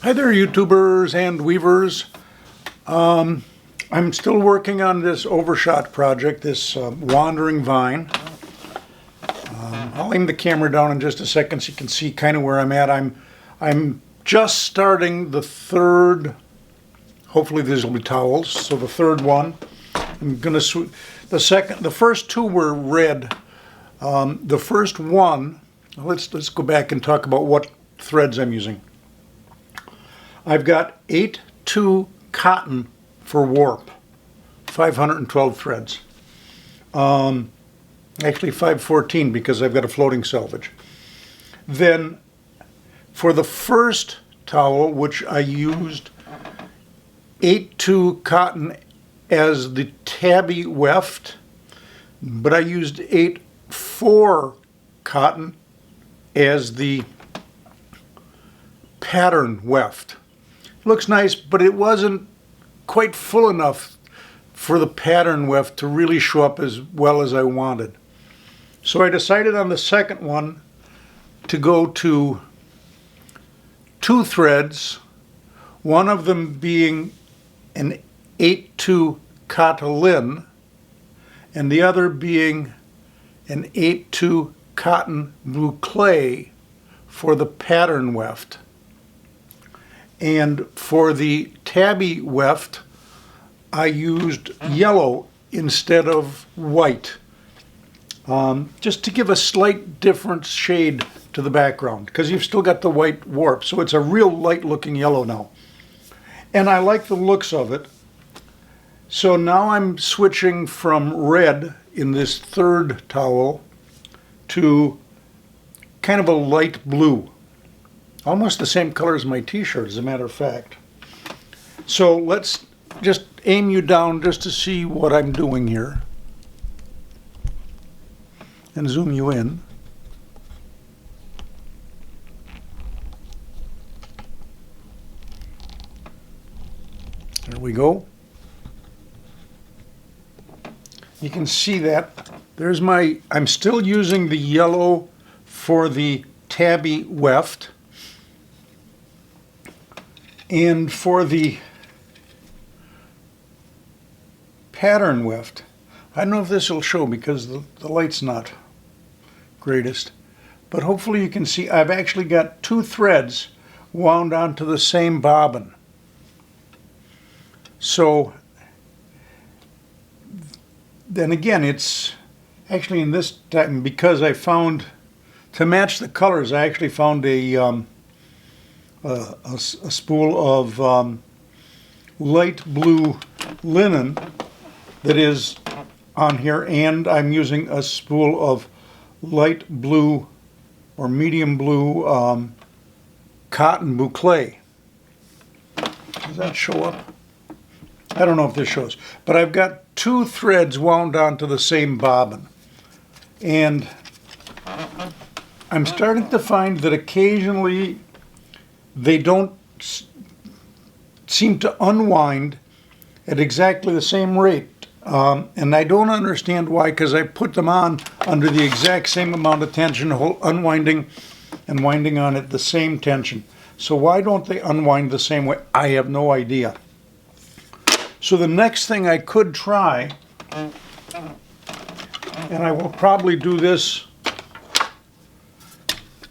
Hi there, YouTubers and weavers. I'm still working on this Overshot project, this wandering vine. I'll aim the camera down in just a second so you can see kind of where I'm at. I'm just starting the third, hopefully these will be towels, so the third one. I'm gonna the first two were red. The first one, let's go back and talk about what threads I'm using. I've got 8-2 cotton for warp, 512 threads. Actually 514 because I've got a floating selvage. Then for the first towel, which I used 8-2 cotton as the tabby weft, but I used 8-4 cotton as the pattern weft. Looks nice, but it wasn't quite full enough for the pattern weft to really show up as well as I wanted. So I decided on the second one to go to 2 threads, one of them being an 8-2 cotton and the other being an 8-2 cotton blue clay for the pattern weft. And for the tabby weft, I used yellow instead of white, just to give a slight different shade to the background, because you've still got the white warp, so it's a real light looking yellow now. And I like the looks of it. So now I'm switching from red in this third towel to kind of a light blue. Almost the same color as my t-shirt, as a matter of fact. So let's just aim you down just to see what I'm doing here. And zoom you in. There we go. You can see that. There's I'm still using the yellow for the tabby weft. And for the pattern weft, I don't know if this will show because the light's not greatest, but hopefully you can see I've actually got 2 threads wound onto the same bobbin. So then again, it's actually in this time, because I found, to match the colors, I actually found a spool of light blue linen that is on here, and I'm using a spool of light blue or medium blue cotton boucle. Does that show up? I don't know if this shows, but I've got 2 threads wound onto the same bobbin, and I'm starting to find that occasionally they don't seem to unwind at exactly the same rate. And I don't understand why, because I put them on under the exact same amount of tension, unwinding and winding on at the same tension. So why don't they unwind the same way? I have no idea. So the next thing I could try, and I will probably do this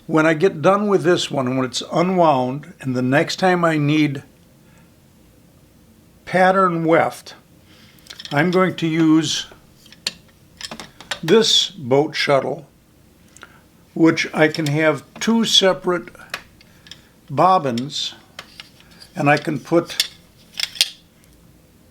when I get done with this one, when it's unwound, and the next time I need pattern weft, I'm going to use this boat shuttle, which I can have 2 separate bobbins, and I can put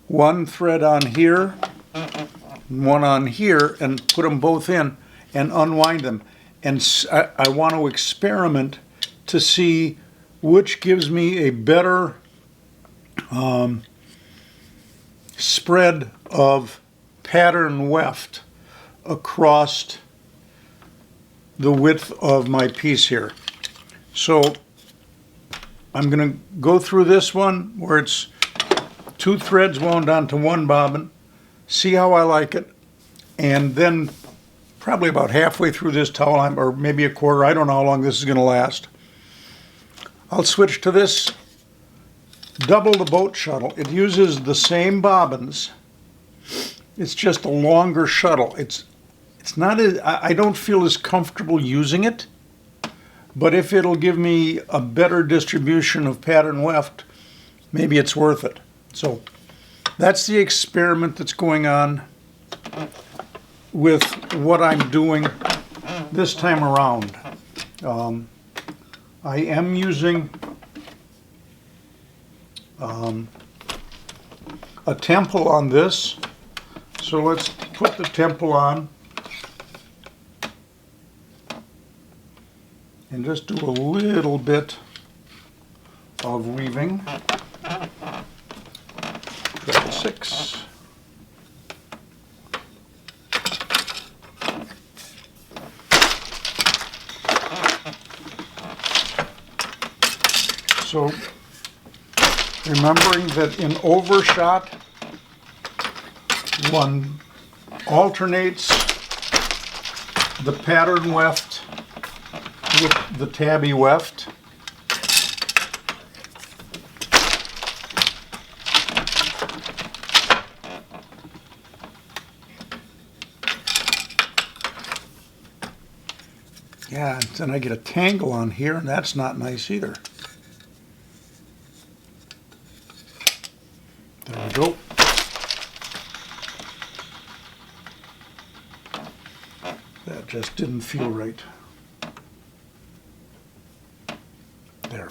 1 thread on here, and 1 on here, and put them both in and unwind them. And I want to experiment to see which gives me a better spread of pattern weft across the width of my piece here. So I'm going to go through this one where it's 2 threads wound onto 1 bobbin, see how I like it, and then probably about halfway through this towel, or maybe a quarter, I don't know how long this is going to last, I'll switch to this double the boat shuttle. It uses the same bobbins. It's just a longer shuttle. It's not as, I don't feel as comfortable using it, but if it'll give me a better distribution of pattern weft, maybe it's worth it. So that's the experiment that's going on with what I'm doing this time around. I am using a temple on this. So let's put the temple on and just do a little bit of weaving. Treble 6. So remembering that in Overshot, one alternates the pattern weft with the tabby weft. Yeah, and then I get a tangle on here, and that's not nice either. There we go. That just didn't feel right. There.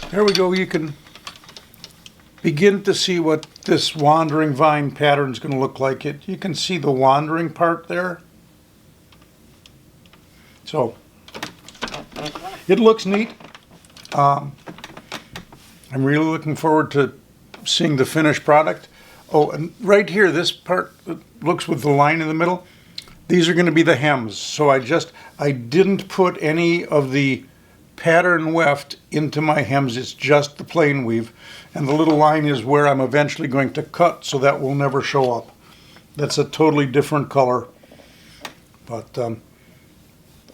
There we go. You can begin to see what this wandering vine pattern is going to look like. You can see the wandering part there. So it looks neat. I'm really looking forward to seeing the finished product. Oh, and right here, this part that looks with the line in the middle, these are going to be the hems. So I didn't put any of the pattern weft into my hems. It's just the plain weave, and the little line is where I'm eventually going to cut, so that will never show up. That's a totally different color, but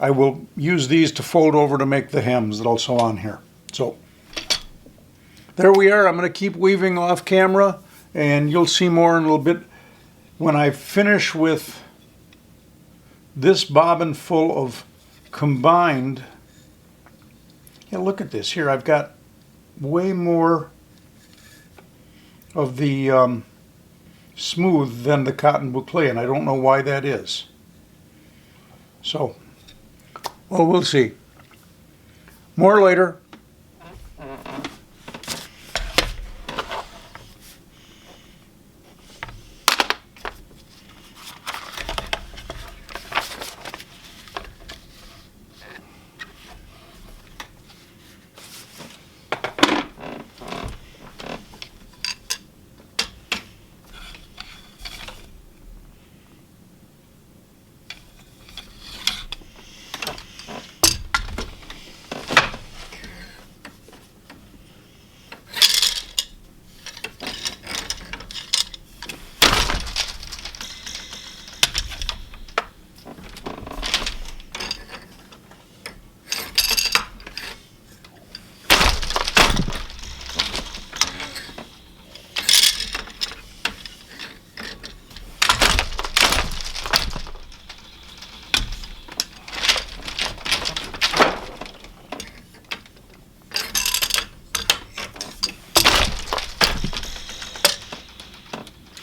I will use these to fold over to make the hems that I'll sew on here. So there we are. I'm going to keep weaving off camera, and you'll see more in a little bit when I finish with this bobbin full of combined. Yeah, look at this here. I've got way more of the smooth than the cotton boucle, and I don't know why that is. So, well, we'll see. More later.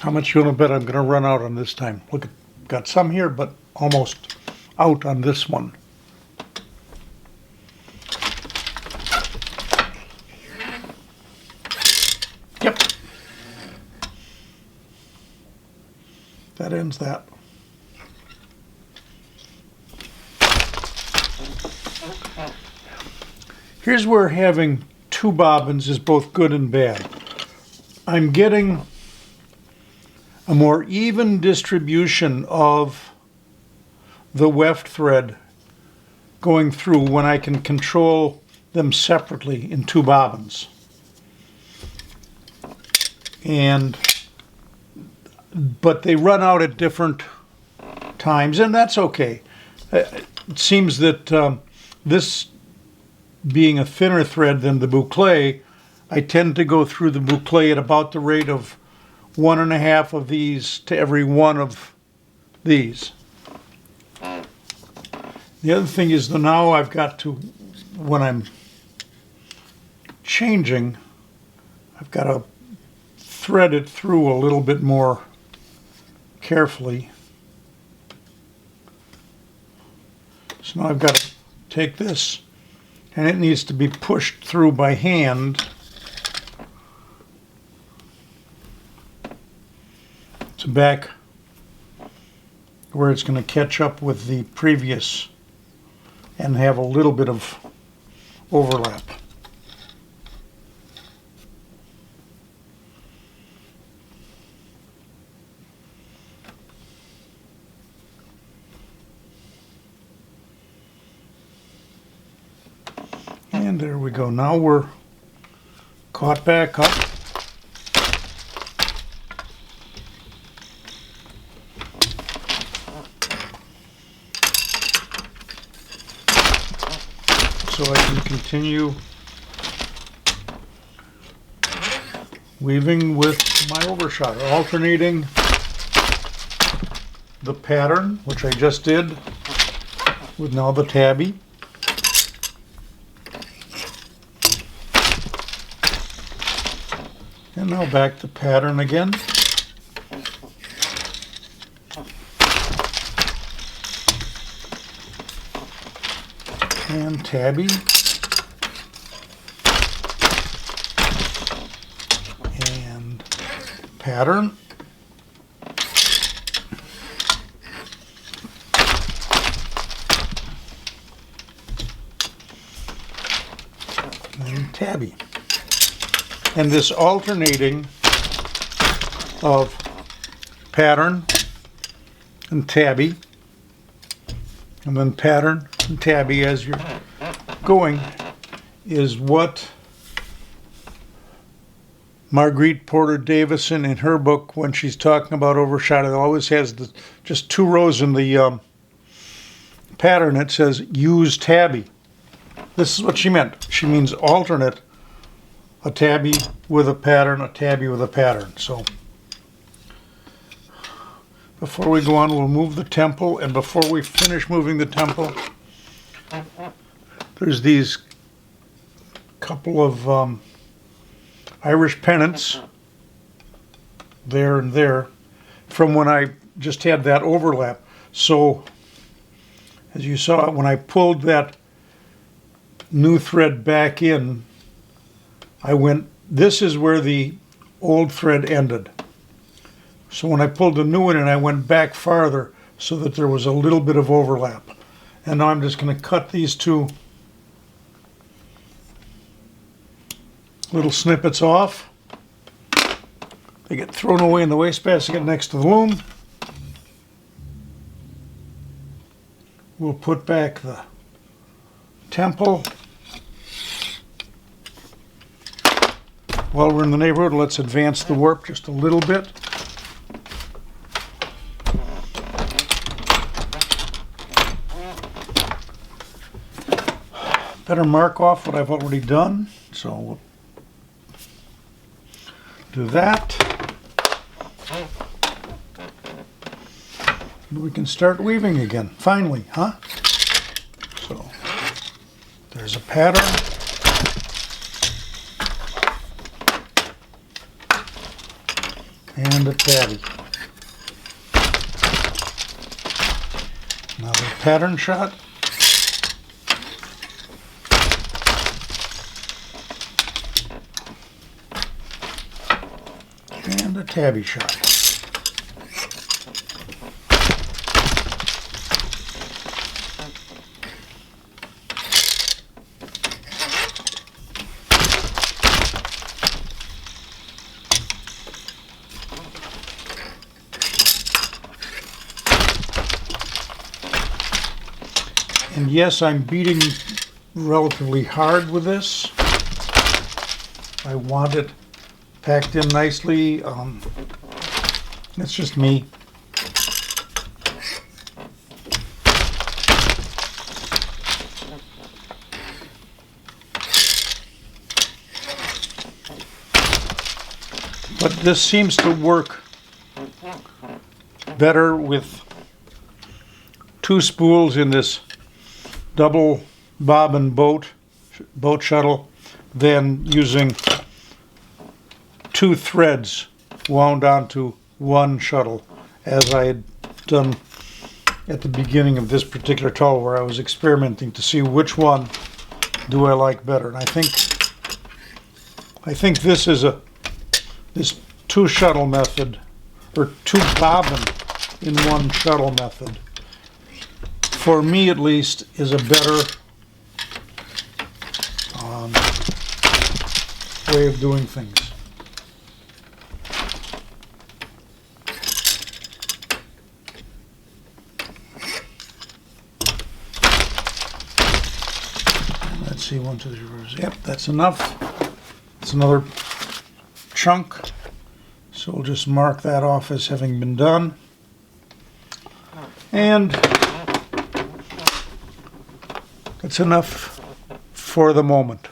How much you want to bet I'm going to run out on this time? Look, got some here, but almost out on this one. Yep. That ends that. Here's where having two bobbins is both good and bad. I'm getting a more even distribution of the weft thread going through when I can control them separately in two bobbins. But they run out at different times, and that's okay. It seems that this being a thinner thread than the boucle, I tend to go through the boucle at about the rate of 1.5 of these to every one of these. The other thing is that now I've got to, when I'm changing, I've got to thread it through a little bit more carefully. So now I've got to take this, and it needs to be pushed through by hand. To back where it's going to catch up with the previous and have a little bit of overlap. And there we go. Now we're caught back up. So I can continue weaving with my overshot, alternating the pattern, which I just did, with now the tabby. And now back to pattern again. And tabby. And pattern. And tabby. And this alternating of pattern and tabby, and then pattern and tabby as you're going, is what Marguerite Porter Davison in her book, when she's talking about overshot, it always has just 2 rows in the pattern. It says use tabby. This is what she meant. She means alternate a tabby with a pattern, a tabby with a pattern. So before we go on, we'll move the temple, and before we finish moving the temple, there's these couple of Irish pennants there and there from when I just had that overlap. So as you saw, when I pulled that new thread back in, I went, this is where the old thread ended. So when I pulled the new one in, I went back farther so that there was a little bit of overlap. And now I'm just going to cut these 2 little snippets off. They get thrown away in the wastebasket next to the loom. We'll put back the temple. While we're in the neighborhood, let's advance the warp just a little bit. Better mark off what I've already done, so we'll do that. And we can start weaving again, finally, huh? So there's a pattern. and a tabby. Another pattern shot. And a tabby shot. And yes, I'm beating relatively hard with this. I want it packed in nicely. That's just me. But this seems to work better with two spools in this double bobbin boat shuttle than using two threads wound onto one shuttle, as I had done at the beginning of this particular tow, where I was experimenting to see which one do I like better. And I think this is this two shuttle method, or two bobbin in one shuttle method, for me at least, is a better way of doing things. Let's see, 1, 2, 3, 4. Yep, that's enough. It's another chunk, so we'll just mark that off as having been done. And that's enough for the moment.